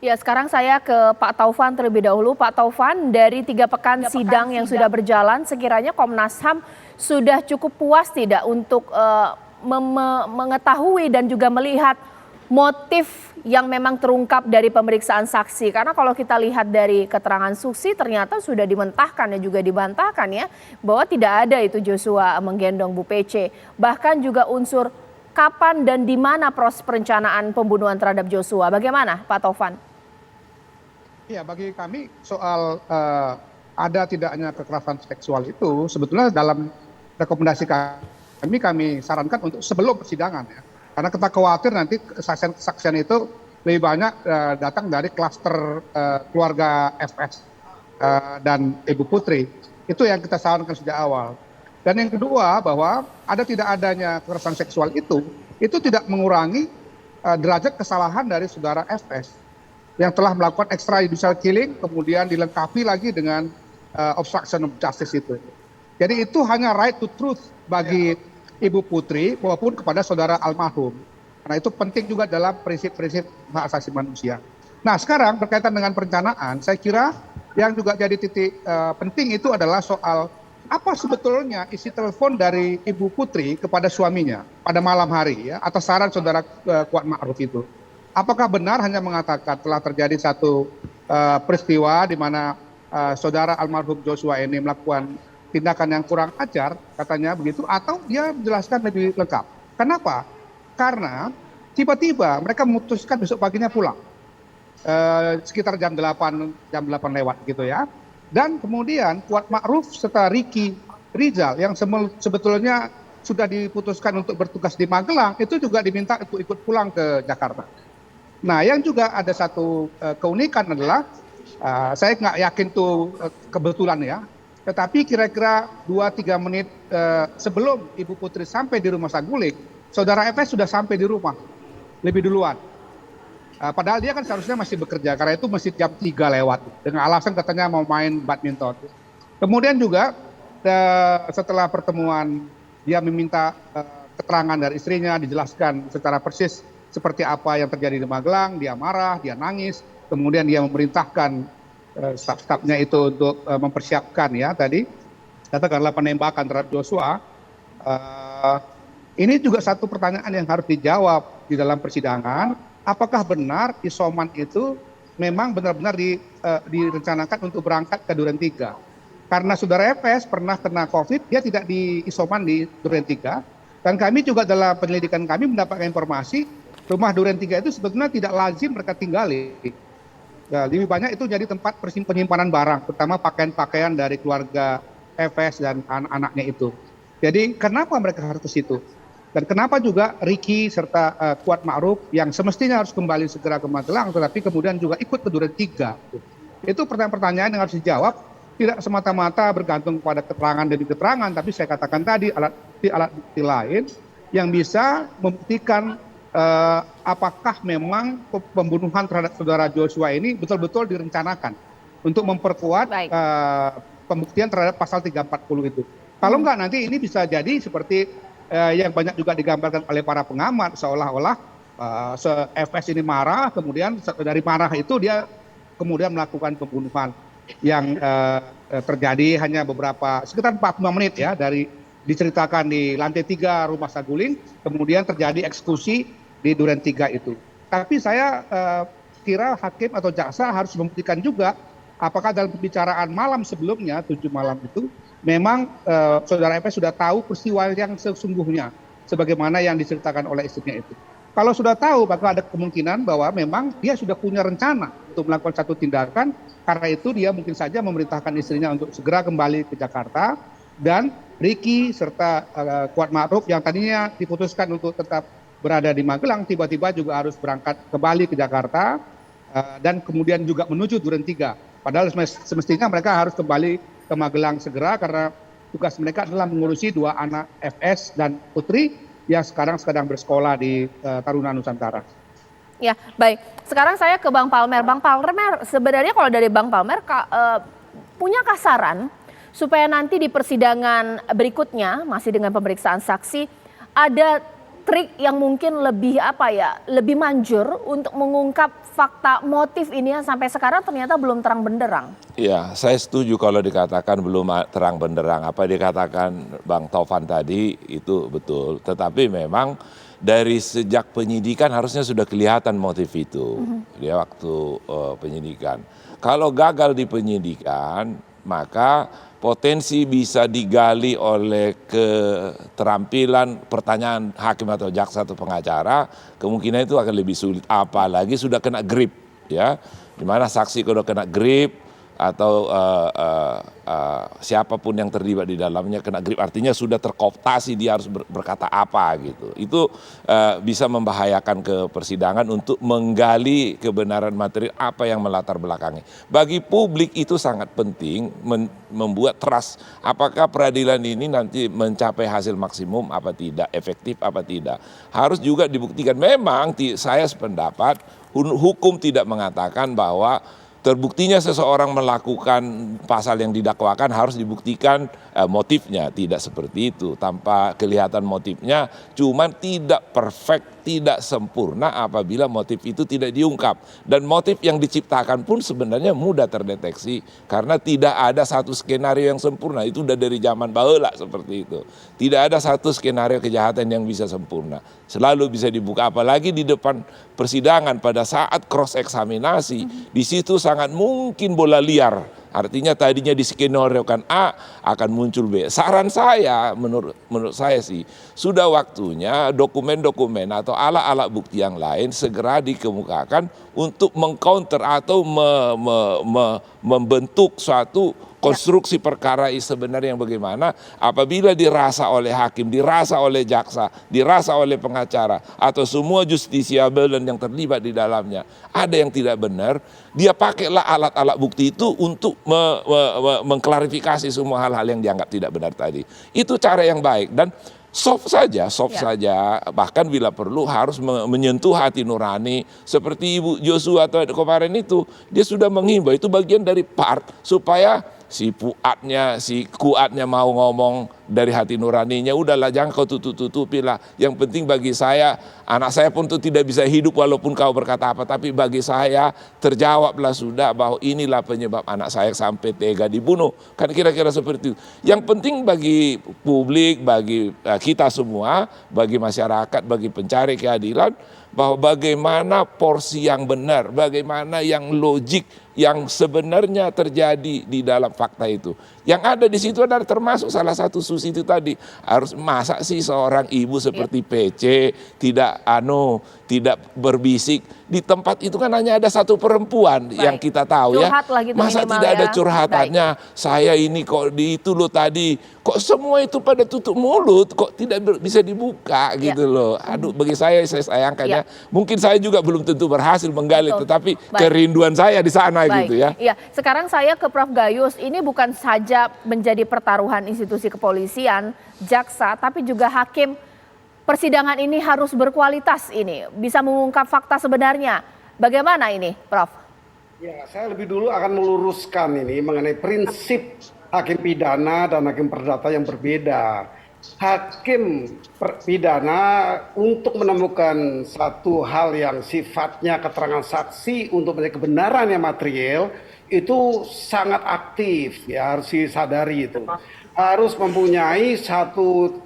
Ya, sekarang saya ke Pak Taufan terlebih dahulu. Pak Taufan, dari 3 pekan sidang yang sudah berjalan, sekiranya Komnas HAM sudah cukup puas tidak untuk mengetahui dan juga melihat motif yang memang terungkap dari pemeriksaan saksi? Karena kalau kita lihat dari keterangan Susi ternyata sudah dimentahkan dan juga dibantahkan ya, bahwa tidak ada itu Joshua menggendong Bu Pece. Bahkan juga unsur kapan dan di mana proses perencanaan pembunuhan terhadap Joshua. Bagaimana Pak Taufan? Ya, bagi kami soal ada tidaknya kekerasan seksual itu sebetulnya dalam rekomendasi kami sarankan untuk sebelum persidangan ya. Karena kita khawatir nanti kesaksian itu lebih banyak datang dari klaster keluarga FS dan Ibu Putri. Itu yang kita sarankan sejak awal. Dan yang kedua bahwa tidak adanya kekerasan seksual itu tidak mengurangi derajat kesalahan dari saudara FS yang telah melakukan extrajudicial killing, kemudian dilengkapi lagi dengan obstruction of justice itu. Jadi itu hanya right to truth bagi Ibu Putri maupun kepada saudara almarhum. Karena itu penting juga dalam prinsip-prinsip hak asasi manusia. Nah sekarang berkaitan dengan perencanaan, saya kira yang juga jadi titik penting itu adalah soal apa sebetulnya isi telepon dari Ibu Putri kepada suaminya pada malam hari ya, atas saran saudara Kuat Ma'ruf itu. Apakah benar hanya mengatakan telah terjadi satu peristiwa di mana saudara almarhum Joshua ini melakukan tindakan yang kurang ajar, katanya begitu, atau dia menjelaskan lebih lengkap. Kenapa? Karena tiba-tiba mereka memutuskan besok paginya pulang. Sekitar jam 8 lewat gitu ya. Dan kemudian Kuat Ma'ruf serta Ricky Rizal yang sebetulnya sudah diputuskan untuk bertugas di Magelang, itu juga diminta untuk ikut pulang ke Jakarta. Nah yang juga ada satu keunikan adalah, saya nggak yakin tuh kebetulan ya, tetapi kira-kira 2-3 menit sebelum Ibu Putri sampai di rumah Saguling, saudara FS sudah sampai di rumah lebih duluan. Padahal dia kan seharusnya masih bekerja, karena itu masih jam 3 lewat, dengan alasan katanya mau main badminton. Kemudian juga setelah pertemuan dia meminta keterangan dari istrinya, dijelaskan secara persis seperti apa yang terjadi di Magelang, dia marah, dia nangis, kemudian dia memerintahkan staf-stafnya itu untuk mempersiapkan ya tadi, katakanlah penembakan terhadap Joshua. Ini juga satu pertanyaan yang harus dijawab di dalam persidangan, apakah benar isoman itu memang benar-benar direncanakan untuk berangkat ke Duren 3. Karena saudara FS pernah kena COVID, dia tidak diisoman di Duren 3, dan kami juga dalam penyelidikan kami mendapatkan informasi rumah Duren 3 itu sebetulnya tidak lazim mereka tinggali. Nah, lebih banyak itu jadi tempat penyimpanan barang, terutama pakaian-pakaian dari keluarga FS dan anak-anaknya itu. Jadi kenapa mereka harus ke situ? Dan kenapa juga Ricky serta Kuat Ma'ruf yang semestinya harus kembali segera ke Magelang, tetapi kemudian juga ikut ke Duren 3? Itu pertanyaan-pertanyaan yang harus dijawab, tidak semata-mata bergantung pada keterangan demi keterangan, tapi saya katakan tadi alat bukti lain yang bisa membuktikan apakah memang pembunuhan terhadap saudara Joshua ini betul-betul direncanakan untuk memperkuat pembuktian terhadap pasal 340 itu. Kalau enggak nanti ini bisa jadi seperti yang banyak juga digambarkan oleh para pengamat, seolah-olah FS ini marah, kemudian dari marah itu dia kemudian melakukan pembunuhan yang terjadi hanya sekitar 45 menit ya, dari diceritakan di lantai 3 rumah Saguling, kemudian terjadi eksekusi di Duren 3 itu. Tapi saya kira hakim atau jaksa harus membuktikan juga apakah dalam pembicaraan malam sebelumnya, 7 malam itu, memang saudara FS sudah tahu peristiwa yang sesungguhnya sebagaimana yang diceritakan oleh istrinya itu. Kalau sudah tahu, maka ada kemungkinan bahwa memang dia sudah punya rencana untuk melakukan satu tindakan, karena itu dia mungkin saja memerintahkan istrinya untuk segera kembali ke Jakarta, dan Ricky serta Kuat Ma'ruf yang tadinya diputuskan untuk tetap berada di Magelang, tiba-tiba juga harus berangkat kembali ke Jakarta dan kemudian juga menuju Duren 3. Padahal semestinya mereka harus kembali ke Magelang segera, karena tugas mereka adalah mengurusi 2 anak FS dan Putri yang sekarang sedang bersekolah di Taruna Nusantara. Ya, baik. Sekarang saya ke Bang Palmer. Bang Palmer, sebenarnya kalau dari Bang Palmer punya kasaran supaya nanti di persidangan berikutnya masih dengan pemeriksaan saksi ada trik yang mungkin lebih lebih manjur untuk mengungkap fakta motif ini yang sampai sekarang ternyata belum terang benderang? Ya, saya setuju kalau dikatakan belum terang benderang. Apa dikatakan Bang Taufan tadi itu betul. Tetapi memang dari sejak penyidikan harusnya sudah kelihatan motif itu di waktu penyidikan. Kalau gagal di penyidikan, maka potensi bisa digali oleh keterampilan pertanyaan hakim atau jaksa atau pengacara, kemungkinan itu akan lebih sulit. Apalagi sudah kena grip, ya, dimana saksi kalau kena grip atau siapapun yang terlibat di dalamnya kena grip, artinya sudah terkooptasi, dia harus berkata apa gitu. Itu bisa membahayakan ke persidangan untuk menggali kebenaran materi apa yang melatar belakangnya. Bagi publik itu sangat penting membuat trust apakah peradilan ini nanti mencapai hasil maksimum apa tidak, efektif apa tidak. Harus juga dibuktikan. Memang saya sependapat hukum tidak mengatakan bahwa terbuktinya seseorang melakukan pasal yang didakwakan harus dibuktikan motifnya. Tidak seperti itu. Tanpa kelihatan motifnya, cuman tidak perfect, tidak sempurna apabila motif itu tidak diungkap. Dan motif yang diciptakan pun sebenarnya mudah terdeteksi karena tidak ada satu skenario yang sempurna. Itu udah dari zaman baheula seperti itu. Tidak ada satu skenario kejahatan yang bisa sempurna. Selalu bisa dibuka, apalagi di depan persidangan pada saat cross eksaminasi. Di situ sangat mungkin bola liar. Artinya tadinya diskenario-kan A akan muncul B. Saran saya, menurut saya sih, sudah waktunya dokumen-dokumen atau alat-alat bukti yang lain segera dikemukakan untuk mengcounter atau membentuk suatu konstruksi perkara sebenarnya yang bagaimana apabila dirasa oleh hakim, dirasa oleh jaksa, dirasa oleh pengacara atau semua justisiabel dan yang terlibat di dalamnya ada yang tidak benar, dia pakailah alat-alat bukti itu untuk mengklarifikasi semua hal-hal yang dianggap tidak benar tadi. Itu cara yang baik dan soft saja, bahkan bila perlu harus menyentuh hati nurani seperti Ibu Joshua atau kemarin itu, dia sudah menghimbau, itu bagian dari part supaya si kuatnya mau ngomong dari hati nuraninya, udahlah jangan kau tutup-tutupi lah. Yang penting bagi saya, anak saya pun tuh tidak bisa hidup walaupun kau berkata apa, tapi bagi saya terjawablah sudah bahwa inilah penyebab anak saya sampai tega dibunuh. Kan kira-kira seperti itu. Yang penting bagi publik, bagi kita semua, bagi masyarakat, bagi pencari keadilan, bahwa bagaimana porsi yang benar, bagaimana yang logik, yang sebenarnya terjadi di dalam fakta itu. Yang ada di situ adalah termasuk salah satu Susi itu tadi. Harus masa sih seorang ibu seperti PC tidak berbisik. Di tempat itu kan hanya ada satu perempuan yang kita tahu ya. Gitu masa tidak ada curhatannya. Saya ini kok di itu loh tadi. Kok semua itu pada tutup mulut. Kok tidak bisa dibuka gitu loh. Aduh, bagi saya sayangkan ya. Mungkin saya juga belum tentu berhasil menggali. Tetapi kerinduan saya di sana gitu ya. Iya, sekarang saya ke Prof. Gayus. Ini bukan saja menjadi pertaruhan institusi kepolisian, jaksa, tapi juga hakim. Persidangan ini harus berkualitas ini, bisa mengungkap fakta sebenarnya. Bagaimana ini, Prof? Ya, saya lebih dulu akan meluruskan ini mengenai prinsip hakim pidana dan hakim perdata yang berbeda. Hakim pidana untuk menemukan satu hal yang sifatnya keterangan saksi untuk mencari kebenaran yang material itu sangat aktif, ya harus disadari itu. Harus mempunyai satu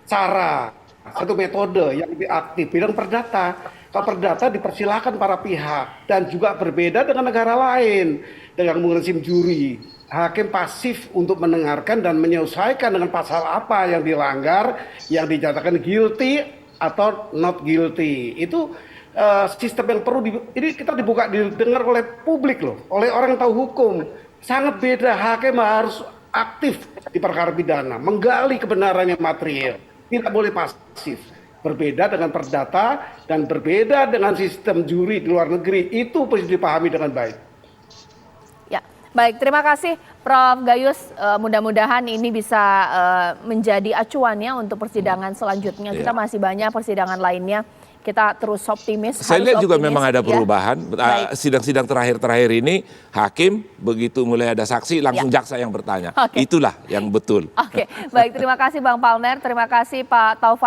cara, satu metode yang lebih aktif. Bidang perdata, kalau perdata dipersilakan para pihak dan juga berbeda dengan negara lain dengan menggunakan SIM juri. Hakim pasif untuk mendengarkan dan menyelesaikan dengan pasal apa yang dilanggar, yang dinyatakan guilty atau not guilty. Itu sistem yang perlu ini kita didengar oleh publik loh, oleh orang yang tahu hukum. Sangat beda, hakim harus aktif di perkara pidana, menggali kebenaran yang material. Tidak boleh pasif. Berbeda dengan perdata dan berbeda dengan sistem juri di luar negeri. Itu perlu dipahami dengan baik. Ya, baik. Terima kasih Prof. Gayus. Mudah-mudahan ini bisa menjadi acuannya untuk persidangan selanjutnya. Kita masih banyak persidangan lainnya. Kita terus optimis. Saya lihat juga memang ada perubahan. Sidang-sidang terakhir ini hakim begitu mulai ada saksi langsung jaksa yang bertanya. Itulah yang betul. Oke, baik. Terima kasih Bang Palmer. Terima kasih Pak Taufan.